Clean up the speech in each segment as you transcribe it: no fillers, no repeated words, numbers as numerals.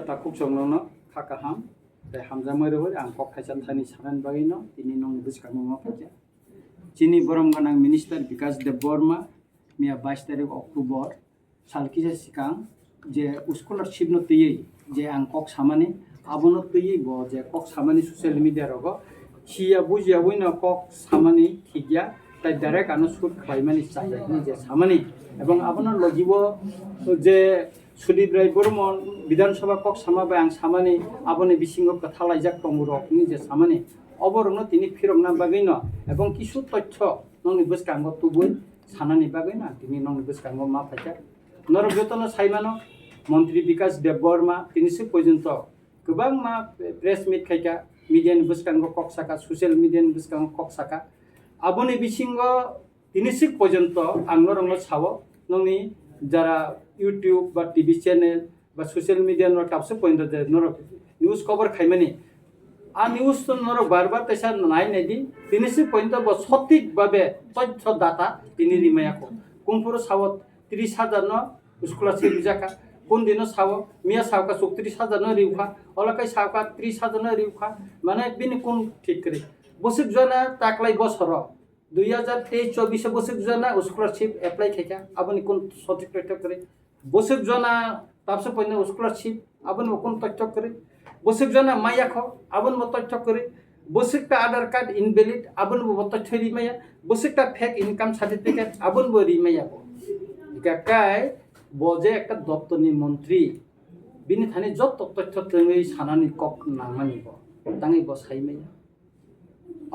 takuk songlongno khakaham tei hamjamai roi ang kok khaisa thani sanan bagino tini nong bwskangmo phaja chini borom ganang minister Vikas Debbarma miya 22 tarik October salkisa sikang je scholarship no tiyei je ang kok samani abono tiyei bo je kok samani social media rogo siya bujia buino kok samani thigya তাই direct আনো সুদ খাইমানি চাইনি যে সামানি এবং আপনার লজিব যে সুদীপ রায় বর্মন বিধানসভা cock সামাবাই আং সামানি আপনি বিসিঙ্গ কথা লাইজাক টঙ্গুরকনি যে সামানি অবরণ তিনি ফিরমনা বাগৈন এবং কিছু তথ্য নংনি বসকাঙ্গ তুবই সানানি বাগৈনা তিনি নংনি বসকাঙ্গ মা ফাইকা নরব্যতন সাইমানো মন্ত্রী বিকাশ দেববর্মা তিনি সে পর্যন্ত গোবাং মা press meet খাইকা মিডিয়ানি বসকাঙ্গ cock Saka social মিডিয়ানি বসকাঙ্গ cock Saka aboni bisingo tinisik porjonto ang norong sawo nongni jara YouTube ba TV channel ba social media no tapse pointo je norok news cover khaimani a news to norok barbar tesa nai nedi tinisik pointo bo sotik babe totthyo data tini rimaya ko kumpuro sawo 30000 no scholarship jaka কোন দিন Sao মিয়া সাওকা 36000 no riukha olakai saoka 30000 no riukha mane bini কোন ঠিক করে basic জনা তাকলাই বছর 2023-24 basic জনা scholarship apply খাইকা আপনি কোন সঠিক তথ্য করে বসিক জনা তারপর পয়না স্কলারশিপ আপনি কোন তথ্য করে বসিক জনা মাইয়া খ আপনি তথ্য করে বসিকটা আধার কার্ড ইনভ্যালিড আপনি তথ্য রিমাইয়া বসিকটা ফেক ইনকাম সার্টিফিকেট আপনি রিমাইয়া কাকাই বজে একটা দপ্তরনি মন্ত্রী বিনি থানি যত তথ্য তৈ সানানি কক নামানিব তাঙ্গি বসাইমাইয়া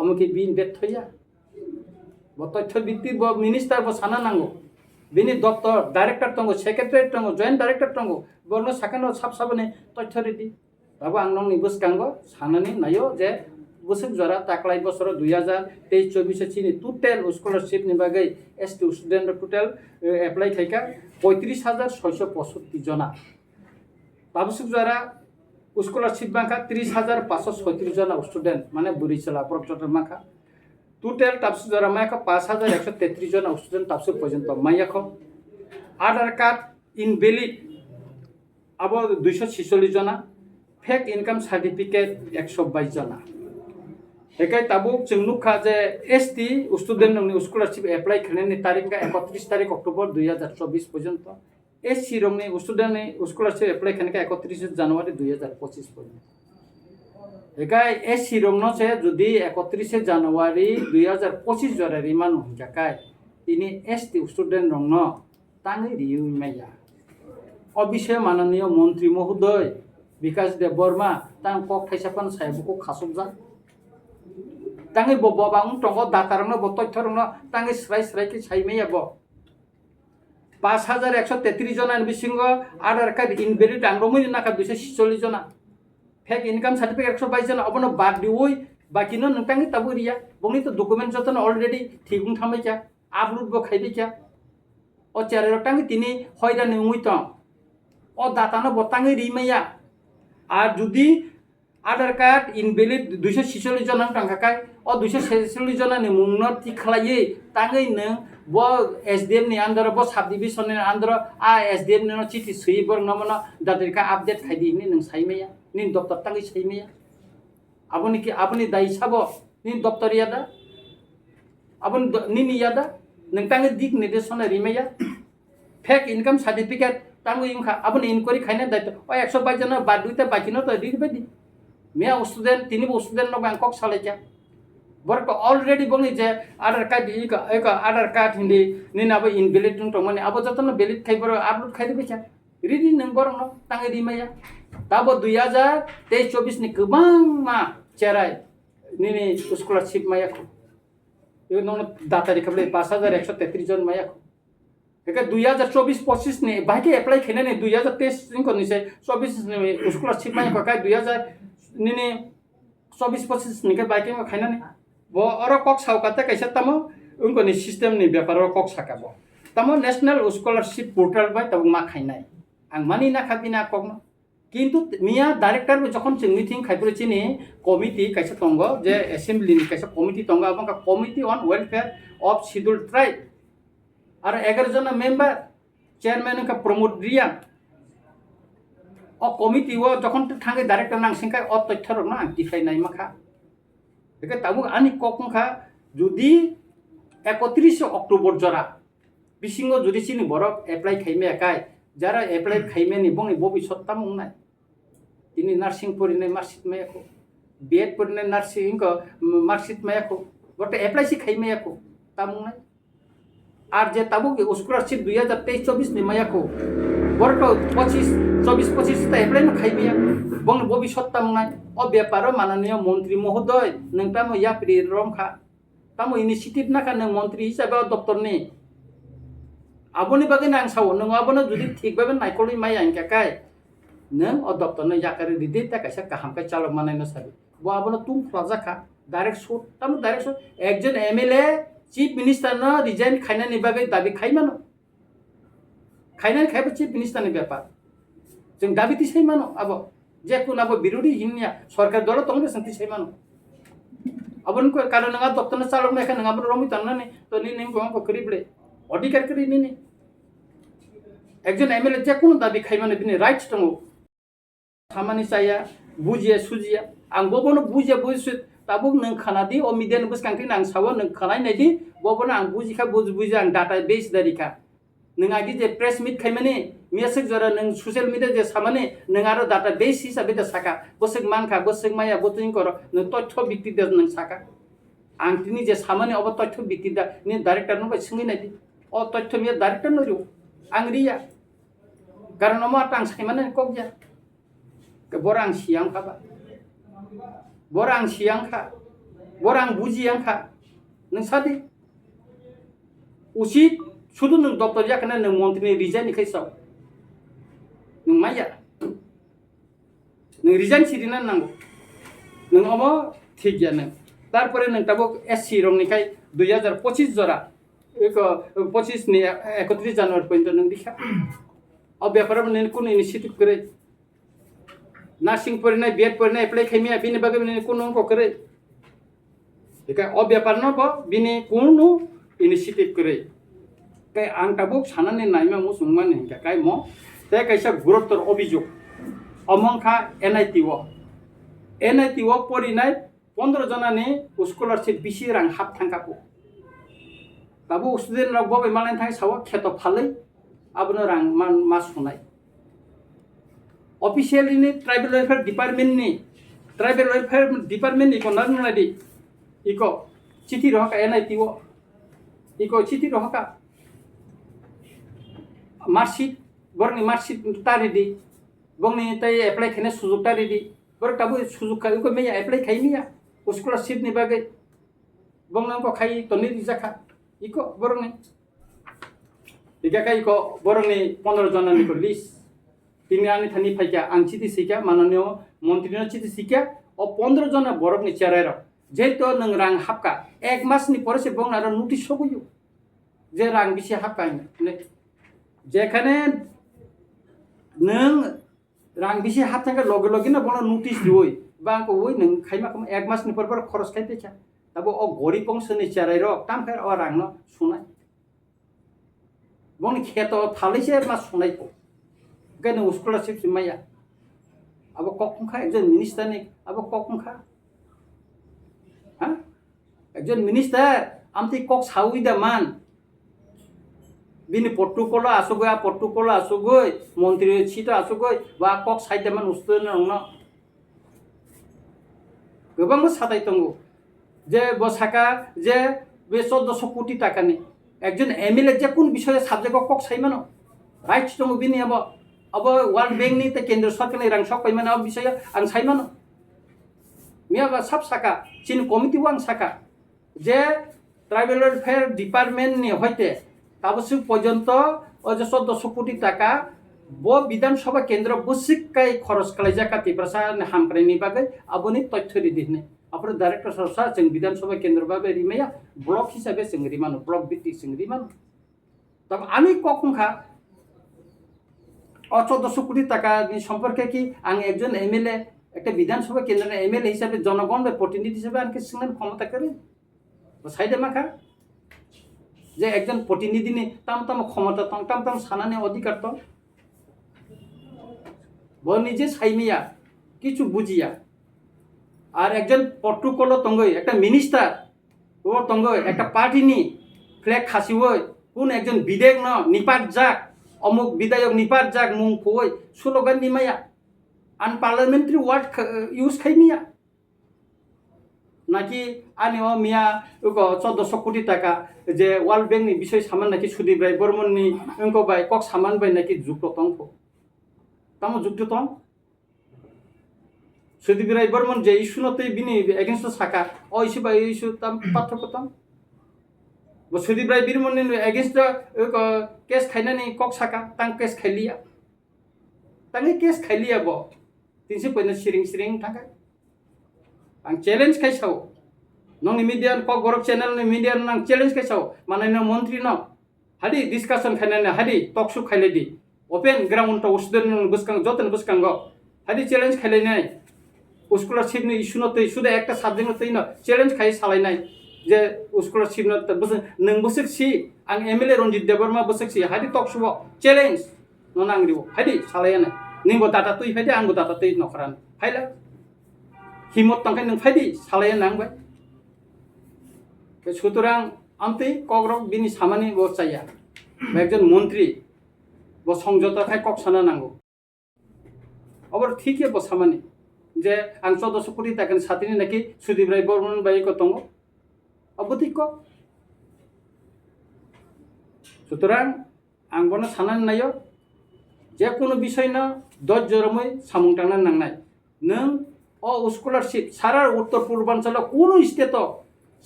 আমকে বিন ব্যর্থয়া তথ্য ভিত্তি মিনিস্টার সানা নাঙ্গো বিনি দপ্তর ডাইরেক্টর টঙ্গ সেক্রেটারি টঙ্গ জয়েন্ট ডাইরেক্টর টঙ্গ বর্ণ সাকানো সাব সাবনে তথ্য রেডি তাবো আং নং নিবস কাঙ্গ সানানি নাইও যে বসে জরা তাকলাই বছর 2023-24 চিনি টোটাল স্কলারশিপ নিবাগৈ এসটি স্টুডেন্ট টোটাল এপ্লাই খাইকা 35665 জনা তাবসুক জরা স্কলারশিপ মাখা 30536 জনা স্টুডেন্ট মানে বুড়িচলা প্রকটর মাখা টোটাল তাবসু জরা মাখা 5133 জনা স্টুডেন্ট তাবসু পর্যন্ত মাইয়াখ আধার কার্ড ইনভ্যালিড আবো 246 জনা ফেক ইনকাম সার্টিফিকেট 122 জনা একাই তাবুক जों नुखा जे एसटी स्टूडेंट नंनि स्कलारशिप एप्लाई खालामनायनि तारिखा 31 तारिख अक्टोबर 2024 पर्यंत एससी रंनि स्टूडेंट स्कलारशिप एप्लाई खालामनायखा 31 জানুয়ারি 2025 पर्यंत एकाय एससी रंनो से যদি 31 জানুয়ারি 2025 জরা রিমান হইকাকাय তিনি एसटी स्टूडेंट रंनो तांगि रिउमाया अबिषय माननीय मंत्री महोदय विकास देबबर्मा तां কক थाइसापान साहेबको खासबजा तांगि बबां टंग दातारनो बतथ्यरनो तांगि स्राय कि साइमेया ब 5133 जना बिसिंग आधार कार्ड इनभ्यालिड आंगमनि नाका 246 जना फेक इनकाम सार्टिफिकेट 122 जना अबनो बाद दिवै बाकिनो नोंतांगि ताबो रिया बंनि तो डकुमेन्ट जतन अलरेडी थिगुं थामैका आपलोड ब खाइदैका ओ चारेर तांगि तिनि हयदा नङुइत ओ दातानो बतांगि रिमाया আর যদি আধার কার্ড ইনভ্যালিড 246 জন টাঙ্কাকাय ও 246 জনাनि मुंनो थि खालायै तांगै नों ब एसडीएम नि आन्दार ब सब डिविजन नि आन्दार आ एसडीएम नि चिठी सुइबर नमनो दादिरका अपडेट खाइदिनि नों साइमेया नि दप्तर तांगै साइमेया আপনি দায়ী সাবো নি দপ্তরিয়াদা আপনি নিনি ইয়াদা नों तांगै दिक निर्देशना रिमेया फेक इनकाम सार्टिफिकेट तांगै इनका আপনি ইনকোয়ারি খাইনা দায়িত্ব ও 122 জন বাদ দুইতে বাকিনো তো রিবেদি मिया स्टूडेंट तिनी स्टूडेंट नो बैंकॉक सालाइका बरक ऑलरेडी बंगि जे आधार कार्ड एक आधार कार्ड हिंदी निनाबो इनभ्यालिड दं तमने अब जतन भ्यालिड खाइबर आपलोड खाइदे बेचा रिदि नों बरन तांगि रिमाया दाबो 2023-24 नि गोबां मा चेराय निनि स्कलारशिप माया यो नो दाता रिकबले 5133 जन माया एका 2024-25 नि बाइके एप्लाई खेने 2023 नि से 24 नि स्कलारशिप माया का 2000 निने 24-25 निके बाइकिंग खाइनाने ब अर कक साउकाते कैसे तमो उनको नि सिस्टम नि व्यापार कक साकाबो तमो नेशनल स्कॉलरशिप पोर्टल बाय तब मा खाइनाय आं मानि ना खाबिना कक किन्तु मिया डाइरेक्टर जखन जों मिटिं खाइब्रचिनि कमिटि कैसे तंग जे असेंबली नि कैसे कमिटि तंग आबा committee on welfare of scheduled tribe आरो 11 जना मेंबर चेयरमैन का प्रमोद रिया কমিটি ও যখন থাঙ্গে ডাইরেক্টর নাংসিংখাই তথ্য রক না টিফাই নাই মাখা একে তাবু আনি কখা যদি 31 অক্টোবর জরা বিসিঙ্গ যদি চিনি বরক এপ্লাই খাইমে একাই যারা এপ্লাই খাইমে নি বংনি ভবিষ্যৎ তামুং নাই তিনি নার্সিং পরিনাय মার্কশিট মায়াखौ বিএড পরিনাय নার্সিং মার্কশিট মায়াखौ বটে এপ্লাই সি খাইমে याखौ তামুং নাই আর যে তাবু স্কলারশিপ 2023-24 নি মায়াखौ বরটো 25-24-25 তা এপ্লাই না খাইমে বং ভবিষ্যৎ তামুং নাই ও ব্যাপার মাননীয় মন্ত্রী মহোদয় নংতাম ইয়াপ্রি রমখা তামু ইনিশিয়েটিভ নাকা নং মন্ত্রী হিসাবে দপ্তরনি আবনি বাগে নাং সাও নং আবনো যদি ঠিকভাবে নাইকলই মাই আইনকাকাই नों दप्तरनो याकारि दिदि ताकाइसा काहामकाय चालक मानायनो साबि बो आबनो तुम फ्लाजाखा डाइरेक्ट शट ताम डाइरेक्ट शट एकजन एमएलए चीफ मिनिस्टर न रिजाइन खाइनानि बागै दाबि खाइमानो खाइनानि खाइबो चीफ मिनिस्टर नि ब्यापार जों दाबि तिसाइमानो आबो जेकुन आबो बिरोधी हिन्या सरकार दल तंगे संति साइमानो आबन को कारण नङा दप्तरनो चालक नायखा नङा आबो रमि ताननानि तो नि नेम गंको करिबले अधिकार करि नि एकजन एमएलए जेकुन दाबि खाइमानो बिनि राइट्स दङ खामानि जाया बुजिया सुजिया आं बबनो बुजिया बुजिसु ताबुक नों खानादि अ मिडियानि बसकांथि नां सावो नों खानायनायदि बबनो आं बुजिखा बुजिया आं डाटा बेस दारिखा नों आगि जे प्रेस मिट खाइमाने मेसेज जरा नों सोशल मिडिया जे सामाने नों आरो डाटा बेस हिसाबै दा साका बसक मानखा बसक माया बतिन कर नों तथ्य बिक्ति दा नों साका आं तिनि जे सामाने अब तथ्य बिक्ति दा नि डाइरेक्टर नो सिंगै नायदि अ तथ्य मिया डाइरेक्टर नो रिउ आं रिया कारण मा टां साइमाने कगया बरang siang ka ba borang siang ka borang bujiang ka nang sadi usit sudu nang doktor ya kana nang montri resign kai saw nang maya nang resign sirina nang nang amo ঠিক ya nang তারপরে nang tabok SC rong ni kai 2025 jora ek 25 ni 31 জানুয়ারি পর্যন্ত nang dikha अब ব্যাপারে nang কোন initiative করে nursing परिनाय B.Ed परिनाय apply खाइमिया बिनि बागै बिनि कुनु करे एका अ व्यापार न ब बिनि कुनु इनिशिएटिभ करे काय आं ताबुक सानानै नायमा मुसुंमान हिंका काय म ते कायसा गुरुतर अभियोग अमंखा एनआईटी व परिनाय 15 जनानि स्कलारशिप बिसि रां हाब थांकापु ताबु स्टुडेन्ट रक बबे मालाय थां साव खेत फालै आबनो रां मा सुनाय ऑफिशियली ने ट्राइबल वेलफेयर डिपार्टमेंट इको नारनादि इको चिठी रहका एनआईटी वो इको चिठी रहका मार्कशीट बरनि मार्कशीट तारिदि बंनि तै एप्लाई खाने सुजुग तारिदि बर ताबु सुजुग का इको मेया एप्लाई खाइनिया स्कॉलरशिप नि बागै बंनांको खाइ तनि दिजाखा इको बरनि इका इको बरनि 15 जनानि को लिस्ट তিনি আনি থানি ফাইকা আং চিঠি সিকা মাননীয় মন্ত্রীनो চিঠি সিকা ও 15 জন বরকনি চেরাইর যেহেতু নং রাং হাবকা এক মাসনি পরে সে বং আর নোটিশ সবইও যে রাং বিসি হাবকা যেখানে নং রাং বিসি হাবথাঙ্গা লগে লগে না বন নোটিশ দিওই বা কই নং খাইমা এক মাসনি পর খরচ খাইতেছা তাবো ও গরিব অংশনি চেরাইর তামখার ও রাং ন সুনাই বং খেত ফালিছে মাস সুনাইকো गने स्कॉलरशिप सिमाया अब कखुंखा एकजन मिनिस्टार नि अब कखुंखा हा एकजन मिनिस्टार आमति कक साउइ दा मान बिनि प्रोटोकल आसुगय मंत्री छिटा आसुगय बा कक साइड मान उस्तन न गोबां साथाय तंगो जे बसाका जे बे 1400 कोटी टाका नि एकजन एमएलए जे कोन विषय साबजेक्ट कक साइमानो राइट्स दंगो बिनि अब वर्ल्ड बैंक नि त केन्द्र सरकारनि रां सक पैमाना अब विषय आं साइमानो मियाबा सब साका चिन कमिटि वां साका जे ट्राइबल वेलफेयर डिपार्टमेंट नि हयते ताबसु पर्यन्त ओ जे 1400 कोटी टाका ब विधानसभा केन्द्र बसिकाय खरच खालायजाका तिब्रासा हामक्रायनि बागै आबनि तथ्य दिदिने आपर डाइरेक्टर सरसा जों विधानसभा केन्द्र बागै रिमाया ब्लक हिसाबै जों रिमानो ब्लक भित्तिक जों रिमानो तब आनि कखुंखा 1400 কোটি টাকা সম্পর্কে কি আং একজন এমএলএ একটা বিধানসভা কেন্দ্রের এমএলএ হিসাবে জনগণের প্রতিনিধি হিসাবে আনকে সিংহান ক্ষমতা করে সাইডে মাখা যে একজন প্রতিনিধি নি তাম ক্ষমতা তাম সানানে অধিকার তো ব নিজে সাইমিয়া কিছু বুঝিয়া আর একজন পট্টুকল তঙ্গই একটা মিনিস্টার ও তঙ্গই একটা পার্টি নি ফ্ল্যাগ খাসিবই কোন একজন বিধায়ক ন নিপাত যাক অমুক বিধায়ক নিপাত যাক মুং কই স্লোগান নিমায়া আনপার্লামেন্টারি ওয়ার্ড ইউজ খাইমিয়া নাকি আনি ও মিয়া 1400 কোটি টাকা যে ওয়ার্ল্ড ব্যাংক নি বিষয় সামান নাকি সুদীপ রায় বর্মন নি অঙ্ক বাই কক সামান বাই নাকি যুক্ত তংক তামো যুক্ত তং সুদীপ রায় বর্মন যে ইস্যু নতে বিনি এগেনস্ট সাকা ও ইস্যু বাই ইস্যু তাম পার্থক্য তং সুদীপ রায় বর্মন নি এগেনস্ট কেস খাইনানি কক সাকা তাং কেস খাইলিয়া তাঙ্গে কেস খাইলিয়া ব তিনसे পয়না সিরিং সিরিং থাকাय आं चैलेंज खाइसाव नोंनि मीडिया कक गरब चैनल नि मीडिया आं चैलेंज खाइसाव माननीय मंत्री न हादि डिस्कशन खाइनाने हादि टक शो खाइलायदि ओपन ग्राउंड तो उसदन बुसकां जतन बुसकांगो हादि चैलेंज खाइलायनाय स्कॉलरशिप नि इशू नते सुदा एकटा सब्जेक्ट नते न चैलेंज खाइ सालायनाय जे स्कॉलरशिप न नों बोसोरसि आं एमएलए रंजित देबरमा बोसोरसि हादि टक शो चैलेंज न नांगरिव हादि सालायनाय निंबो दाता तुइ फायदि आंबो दाता तुइ नखरान फायला हिम्मत तंखाय नों फायदि सालाया नांबाय सुतरां आमते कग्रक बिनि सामानि बचाया एकजन मन्त्री ब संजता खाय कक साना नांगौ अबर ठीक है ब सामानि जे आं 1400 कोटी टाकानि साथिनि नाकि सुदीप राय बर्मन बाय को दङ अब ठीक को सुतरां आं बनो सानानै नायो जे कोनो विषय न धैर्यरमै सामुं टांना नांनाय नों ओ स्कॉलरशिप सारा उत्तर पूर्वांचल कोनो स्टेट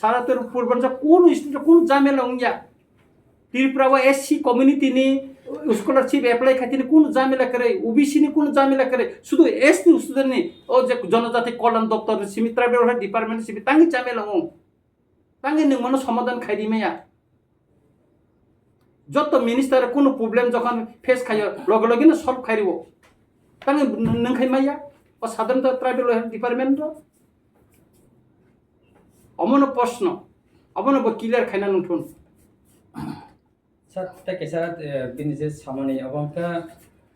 सारा उत्तर पूर्वांचल कोनो स्टेट कोनो जामेला उंगिया त्रिपुरा व एससी कम्युनिटी नि स्कॉलरशिप एप्लाई खातिर कोनो जामेला करे ओबीसी नि कोनो जामेला करे शुद्ध एसटी स्टुडेंट नि ओ जे जनजाति कल्याण दप्तर सिमि ट्राइबल डिपार्टमेंट सिमि तांगे जामेला उं तांगे नों मनो समाधान खाइदिमाया जत मिनिस्टार कोनो प्रॉब्लेम जखन फेस खायो लगे लगे न सल्व खाइरिबो तांगे नों खाइमाया और साधारणतः ट्राइबल डिपार्टमेंट अमन प्रश्न अमन क्लियर खाना नुथुन सर तक सर बिनजे सामानि अबंका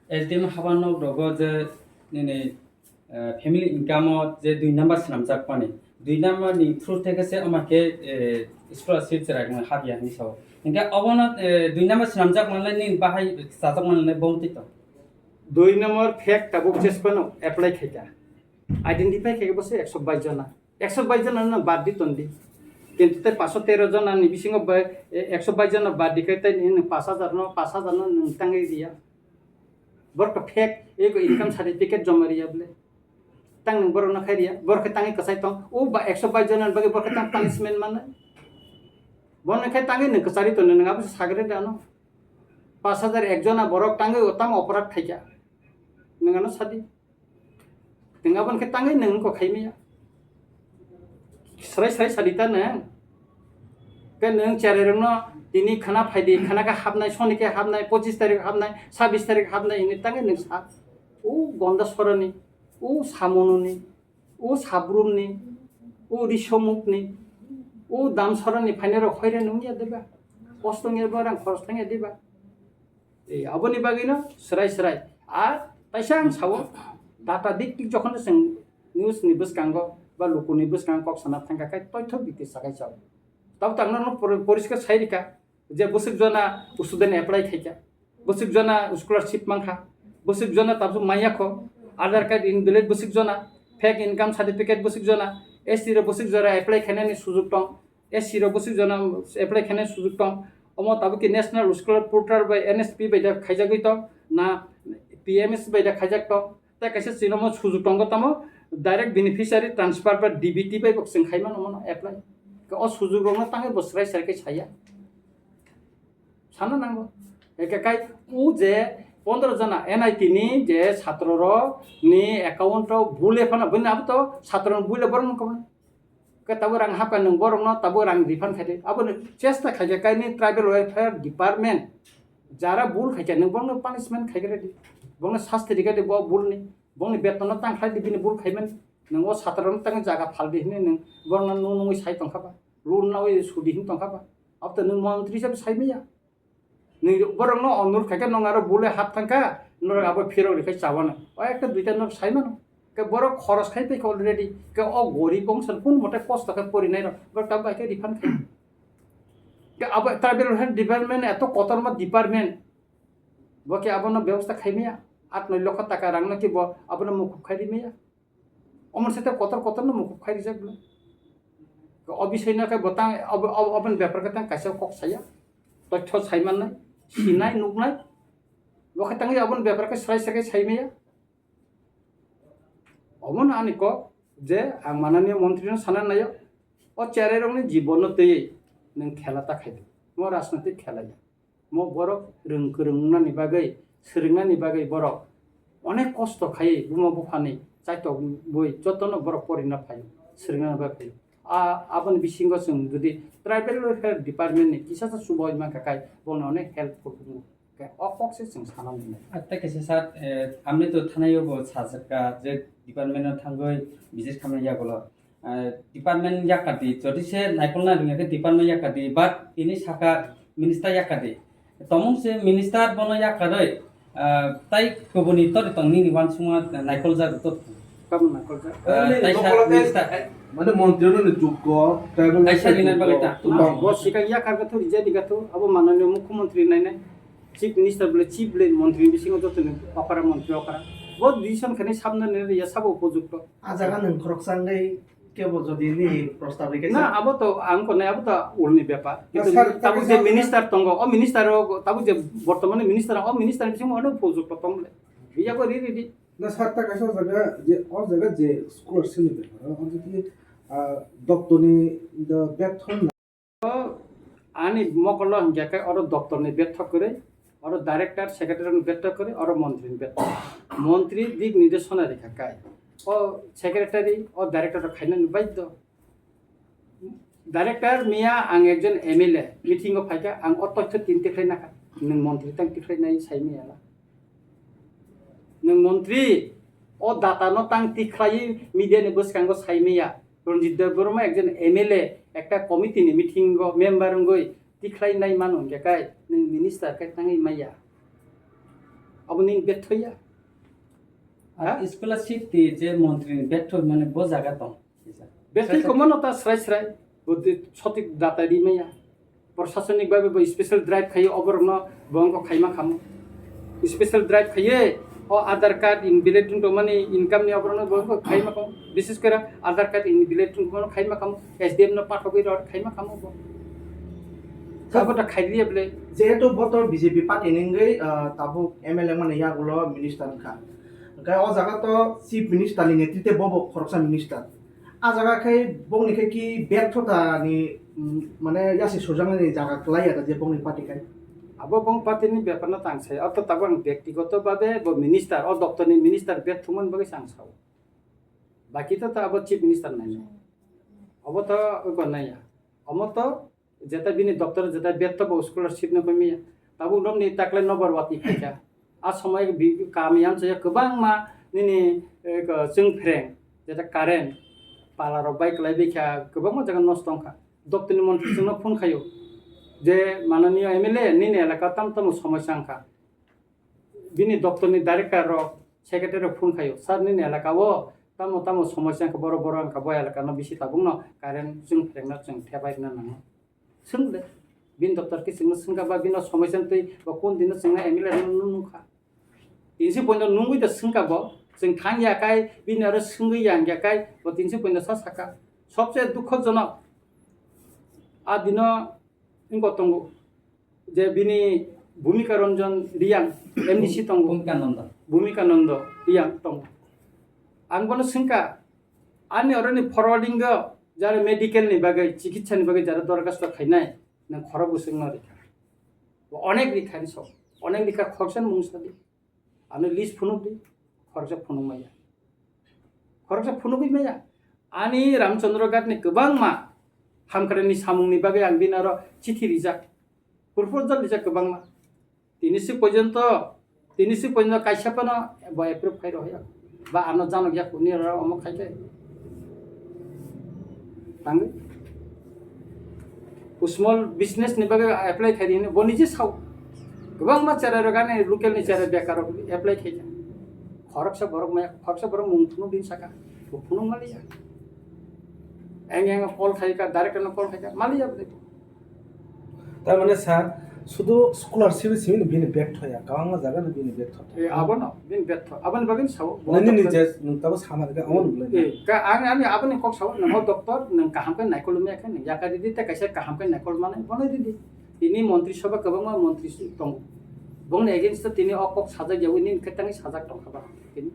एसडीएम हाबानो रगो जे ने फैमिली इनकाम जे 2 नंबर सनाम जाक पानी 2 नंबर नि थ्रू तक से अमाके स्कॉलरशिप जरागन हाबिया नि साव इनका अबन 2 नंबर सनाम जाक मनले नि बाहाय साजक मनले बौति त 2 नंबर फेक ताबुक जेसपनो एप्लाई खाइता आइडेंटिफाई खाइबो बसे 122 जना 122 जना न बाद दि तंदि किंतु ते 513 जना नि बिसिंग 122 जना बाद दि खाइता नि 5000 न नंतांगे दिया बरक फेक एगो इनकम सर्टिफिकेट जमरिया बले तांग न बर न खाइरिया बरक तांगे कसाय तंग ओ 122 जना बगे बरक तांग पनिशमेंट माने बन खाइ तांगे न कसारि त नंगाबो सागरे दानो 5000 एक जना बरक तांगे ओताम अपराध खाइया नंगानो सादि नंगाबन के तांगे नंग को खाइमिया सराय सराय सादिता न के नंग चारेरनो दिनि खाना फायदि खाना का हाबनाय सनिके हाबनाय 25 तारिख हाबनाय 26 तारिख हाबनाय इनि तांगे नंग सा ओ गंदा सरनि ओ सामनुनि ओ साब्रुमनि ओ रिसमुकनि ओ दामसरनि फाइनेरो खैरे नंगिया देबा कस्तंगे बरां खरसथांगे देबा ए अबनि बागैनो सराय सराय आ ताइसां सावो डाटा दिक दिक जखन जों निउज नि बसकांगो बा लोकनि बसकांग कक साना थांगाखाय तथ्य बिति सागाय साव ताव तांनो परिष्कार साइरिका जे बसुक जना स्टुडेंट एप्लाई खाइका बसुक जना स्कॉलरशिप मांखा बसुक जना ताबो मायाखो आधार कार्ड इनवैलिड बसुक जना फेक इनकम सर्टिफिकेट बसुक जना एससी रो बसुक जना एप्लाई खाइनानि सुजुग दं एससी रो बसुक जना एप्लाई खाइनानि सुजुग दं अमो ताबो कि नेशनल स्कॉलर पोर्टल बाय एनएसपी बायदा खाइजागै दं ना पीएमएस बायदा खाइजाक दं ता कैसे सिनमो सुजुग दंगो तमो डायरेक्ट बेनिफिशियरी ट्रांसफर बा डीबीटी बाय बक्सिं खाइमान अमो एप्लाई के अ सुजुग दंनो तांगे बसराय सरकै छाया साना नांगो एकाकाय उ जे 15 जना एनआईटी नि जे छात्र रो नि अकाउंट भूल एफाना बन अब तो छात्र भूल बरन कबन के तब रां हापा नों बरन तब रां रिफान्ड खाइदे अब चेष्टा खाइजाकाय नि ट्राइबल वेलफेयर डिपार्टमेंट जारा भूल खाइजा नों बरन पनिशमेंट खाइगरे दि बरन शास्ति दिगादे ब भूल नि बरन बेतन तांखाय दिबिनि भूल खाइमन नों अ छात्र तांग जागा फालदि हिने नों बरन नों साइ तंखाबा रुल नाव सुदि हिन तंखाबा अब त नों मंत्री सब साइमिया नों बरन अनुरोध खाइका नों आरो भूल हाप थांका নর আবার ফেরো রেখে চাবানো ও একটা দুইটা নর সাইমানো কে বড় খরচ খাইতে অলরেডি কে ও গরিব অংশ কোন মোটে কষ্ট খাই পরি নাই বড় টাকা বাইকে রিফান্ড খাই কে আবার ট্রাইবেল হেলথ ডিপার্টমেন্ট এত কতর মা ডিপার্টমেন্ট বকে আবনো ব্যবস্থা খাইমিয়া 8-9 লক্ষ টাকা রাং নাকি আবনো মুকুব খাইরি মিয়া অমর সাথে কতর না মুকুব খাইরি যাগুলো অবিষয় না বতাং অবন ব্যাপার কথা কাছে কক সাইয়া তথ্য সাইমান নাই সিনাই নুকনাই বকে তাঙ্গি অবন ব্যাপারকে সাই সাকে সাইমিয়া অমন আনি ক যে আং মাননীয় মন্ত্রী সানান নায় ও চেয়ারে রংনি জীবন তৈরি নং খেলাটা খাইदो মো রাজনৈতিক খেলাইয়া মো বড় রংনানি বাগै सोलोंनायनि बागै बर अनेक कष्ट खायो बुमा बुफानि जायथ बय जतन बर परिना फायो सोलोंनानै बागै आबन बिसिंग जों जुदि ट्राइबेल वेलफेयर डिपार्टमेन्टनि किसासा सुबय मा काकाय बनो अनेक हेल्प करबो के अफक्से जों सानानै आत्ता केसे सात आमने तो थानायो बो साजका जे डिपार्टमेन्ट थांगै बिजिनेस खामानि यागलो डिपार्टमेन्ट याकादि जदि से नायकलना रिंगे डिपार्टमेन्ट याकादि बाट इनि साका मिनिस्टार याकादि तमं से मिनिस्टार बनो याकादै ताई कबनि तर तंगनि निवान सुमा नायकल जा तो कम नायकल जा ताई सा मिनिस्टार মানে মন্ত্রীর যোগ্য ট্রাইবেল তাই সালিনার বাগैता बस सिका या कारगथु रिजा दिगाथु अब माननीय मुख्यमंत्री नायनाय चीफ मिनिस्टर बोले चीफ बोले मंत्री बिसिंग जतन पापारा मंत्री अकारा बहुत डिसिसन खानि सामने ने या सब उपयुक्त आजागा नों खरकसांगै केबो जदि नि प्रस्ताव रेखे ना अब तो आंग को अब तो उलनि व्यापार किंतु ताबु जे मिनिस्टर तंग ओ मिनिस्टर ताबु जे वर्तमान मिनिस्टर बिसिंग अने उपयुक्त तंगले बिया को रि না সাতটা কাছে জায়গা যে অর জায়গা যে স্কলারশিপ নিবে আর যদি দপ্তনি বেতন आनी मकल हिंगाके और दफ्तर ने व्यर्थ करे और डायरेक्टर सेक्रेटरी व्यर्थ करे और मंत्री व्यर्थ मंत्री दिक निर्देशना रेखा काय और सेक्रेटरी और डायरेक्टर खाइना बाध्य डायरेक्टर मिया आं एकजन एमएलए मिटिंग फाइका आं अतथ्य तिनते खाइना नों मंत्री तां तिखाइनाय साइमियाला नों मंत्री ओ डाटा न तां तिखाइ मीडिया ने बसकांगो साइमिया रंजित देवबर्मा एकजन एमएलए একটা কমিটিनि মিটিং মেম্বার গই তিখাইনাय मानुन गेकाय नों मिनिस्टार काय थाङै माया अब नों बेथया स्कलारशिप ती जे मन्त्री बेथ माने बो जागा दं बेथै कमन ता स्राय बुद्धि सटिक दातारि माया प्रशासनिक बाबे स्पेशल ड्राइभ खायो अबरन बंग खाइमा खाम स्पेशल ड्राइभ खायो ओ आधार कार्ड इन बिलेटिन तो माने इनकम नि अबरन बंग खाइमा खाम विशेष करे आधार कार्ड इन बिलेटिन को खाइमा खाम एसडीएम न पाठबि र खाइमा खाम सबटा खाइलिए बले जेहेतु बतर बीजेपी पार्टी निंगै ताबु एमएलए माने यागुलो मिनिस्टार खा गाय ओ जागा तो चीफ मिनिस्टार नि नेतृत्व बबो खरकसा मिनिस्टार आ जागा खै बंनि खै कि बेर्थता नि माने यासि सोजांनि जागा खलाया जे बंनि पार्टी खै अब बंग पार्टीनि बेपारना तांसै अत ताबो व्यक्तिगत भाबे ब मिनिस्टार अ दप्तरनि मिनिस्टार बेथुमन बगे सांसाव बाकी तो अब चीफ मिनिस्टार नाय अब तो गनाया अब तो जेता बिनि दप्तर जेता बेथ ब स्कॉलरशिप न कमिया ताबु नमनि ताकले नबरवाती खाया आ समय कामयान से गोबां मा निनि जों फ्रें जेता कारेन्ट पालार बाइक लाई बेखा गोबां मा जागा नष्ट अंखा दप्तरनि मन्त्री जोंनो फोन खायो जे माननीय एमएलए निनि एलाका तम समस्या अंखा बिनि दप्तरनि डाइरेक्टर सेक्रेटरी फोन खायो सर निनि एलाका वो तम समस्या को बरो अंखा बय एलाका न बिसि ताबुं न कारेन्ट जों फ्रेंना जों थेबायना नाङा सोंले बिन दप्तर के जोंनो सोंगा बा बिन समस्या तै बा कोन दिन जोंना एमएलए नुखा इनसे पइन्ट नुंगै द सोंगा ब जों थांयाकाय बिन आरो सोंगै यांगाकाय ब तिनसे पइन्ट साका सबसे दुखजनक आ दिन इनको तंगो जे बिनि भूमिका रंजन रियां एमडीसी तंगो भूमिका नंद रियां तंगो आं बनो सोंका आनि अरनि फरवार्डिंग जारे मेडिकल नि बागै चिकित्सा नि बागै जारे दरखास्त खाइनाय न खरबो सोंनो रेखा अनेक रिखानि सब अनेक रिखा खरसन मुंसादि आनो लिस्ट फुनुदि खरसा फुनुगै माया आनि रामचंद्र गाटनि गोबां मा हामखरानि सामुंनि बागै आं बिन आरो चिठी रिजाक प्रपोजल रिजाक गोबां मा तिनिसि पर्यन्त कायसापन बा एप्रुव खाइ रहया बा आनो जानो गया कुनि र अम खाइके तांगै स्मॉल बिजनेस नि बागै एप्लाई खाइदिने बनिजे साव गोबां चेहरा गाने लोकेल नि चेहरा बेकार एप्लाई खाइजा खरकसा बरक मुंथुनु दिन साका फुनु मालिया एंग कल खाइका डाइरेक्ट न कल खाइका मालिया তার মানে স্যার শুধু স্কলারশিপ সিমিন বিনি ব্যর্থ হয়া গাওয়া জায়গা বিনি ব্যর্থ ए आबन बिन बेथ आबन बगिन साव ननि नि जे नंताबो सामाजिक अमन बुलाय ए का आंनि आबनि कक साव नंगो डॉक्टर नों काहाम के नायकल मेखा नों याका दिदि त कैसे काहाम के नायकल माने बने दिदि इनि मंत्री सभा गोबां मंत्री दं बंग एगेंस्ट तिनि अकक साजा यावनि खेतांनि साजा दंखाबा तिनि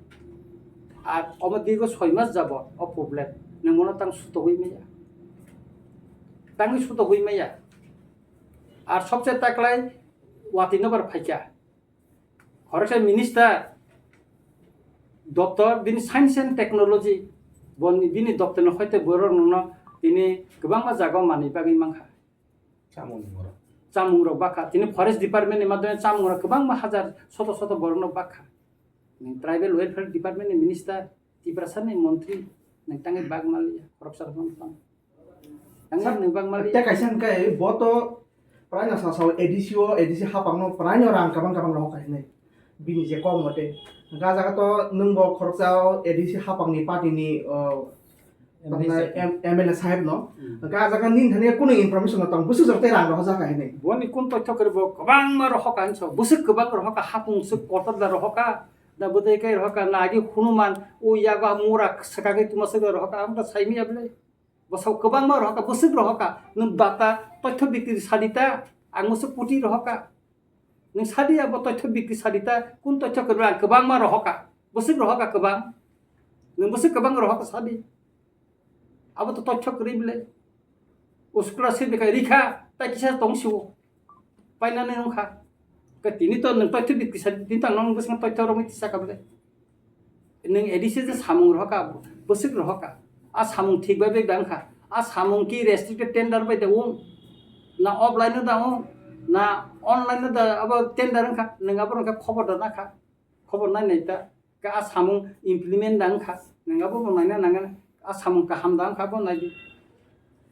आ अम दिगो 6 मास जाब अ प्रॉब्लेम नोंमोन तां सुतो हई मैया तांनि सुतो हई मैया আর সবচেয়ে তাকলাই ওয়াতি নবার ফাইকা খরচা মিনিস্টার দপ্তর বিনি সায়েন্স এন্ড টেকনোলজি বিনি দপ্তর হয়তো বড় নন তিনি গোबां জায়গাও মানি বাগै मांखा চামুংর বাখা তিনি ফরেস্ট ডিপার্টমেন্টनि মাধ্যমে চামুংর गोबां হাজার শত শত বর্ণ বাখা ট্রাইবেল ওয়েলফেয়ার ডিপার্টমেন্টनि মিনিস্টার ত্রিপুরাসাनि মন্ত্রী नोंथांनि बागमालिया खरकसा फन नोंथांनि बागमालिया त्या कैसन काय बोतो प्राय ना सासाव एडीसी हापांनो प्राय न रां काबां रह कायने बिनि जे कम मते गा जागा तो नंगो खरकसाव एडीसी हापांनि पार्टीनि एमएलए साहेब न गा जागा निन थाने कुनै इनफरमेसन तंग बुसु जरते रां रह जाका हैने बनि कुन तथ्य करबो गोबां रह कानस बुसु गोबां रह का हापुं सु कतदा रह का दा बदे kai रह का नागी खुनुमान ओ यागा मुरा सकागे तुमसे रह का आमदा साइमी आबले बसाव गोबां रह का बुसु रह का नों बाता तथ्य बिक्रि सादिता आं मुसु पुटी रह का नों सादिया ब तथ्य बिक्रि सादिता कुन तथ्य करबा गोबां रह का बुसु रह का गोबां नों बुसु गोबां रह का सादि अब तो तथ्य करिबले उसकुला से बेका रिखा ता किसा तंगसु पाइनाने नंखा का तिनि तो नों तथ्य बिक्रि सादि दिन तां नों बसं तथ्य रमि तिसा काबले नों एडिसे जे सामुं रह का बुसु रह का आ सामुं ठीक बाय बांखा आ सामुं की रेस्ट्रिक्टेड टेंडर बाय दउ ना ऑफलाइन दउ ना ऑनलाइन द अब टेंडर खा नंगाबो नंगा खबर दना खा खबर नाय नायता का आ सामुं इमप्लिमेंट दांखा नंगाबो नायना नांगा आ सामुं का हाम दांखा बो नाय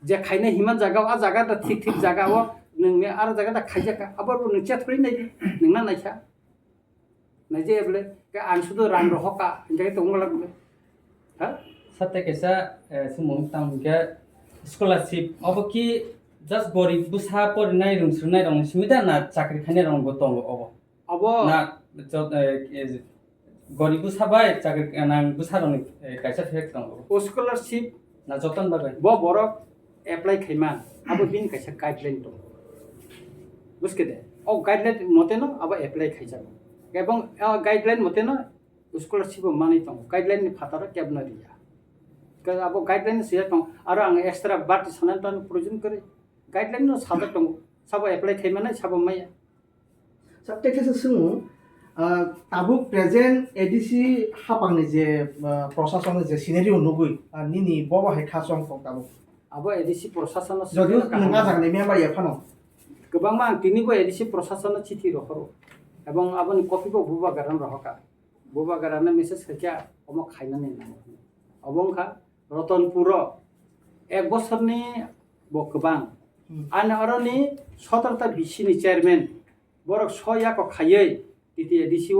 जे खायने हिमा जागा आ जागा द ठीक ठीक जागा वो नोंने आरो जागा द खायजाका अब नों चेटफ्रि नाय नोंना नायखा नायजे एबले का आं सुदो रां रहका इंगे तंगला हा सत्य कैसा सुमुं तांगे स्कॉलरशिप अब की जस्ट गरीब बुसा पढ़नाय रुंसुनाय दं सुबिदा ना चाकरी खाने दं गतंग अब ना गरीब बुसा बाय चाकरी ना बुसा दं कैसा फेक दं स्कॉलरशिप ना जतन बाय बो बरक एप्लाई खैमा अब बिन कैसा गाइडलाइन दं बुझके दे ओ गाइडलाइन मते न अब एप्लाई खैजा एवं गाइडलाइन मते न स्कॉलरशिप मानै दं गाइडलाइन नि फातारा केबना रिया अब गाइडलाइन से दं आरो आं एक्स्ट्रा बात सानन तन प्रयोजन करे गाइडलाइन न सादा दं सब एप्लाई खैमाना सब माया सत्य कैसे सुनु ताबुक प्रेजेंट एडीसी हापांनि जे प्रशासन जे सिनेरियो नुगुइ निनि बबा है खासं ताबुक अब एडीसी प्रशासन जदिउ नङा जागने मेम्बार या फानो गोबां मा तिनिबो एडीसी प्रशासन चिठी रखरो एवं आबनि कपिबो बुबा गारान रहका बुबा गारान मेसेज खाया अम खायनानै नांगौ अबंखा रतनपुर एक बছरनि बकबां आन अरनि 17ता बिसिनि चेयरमैन बरक 6 याक खायै तिति एडीसी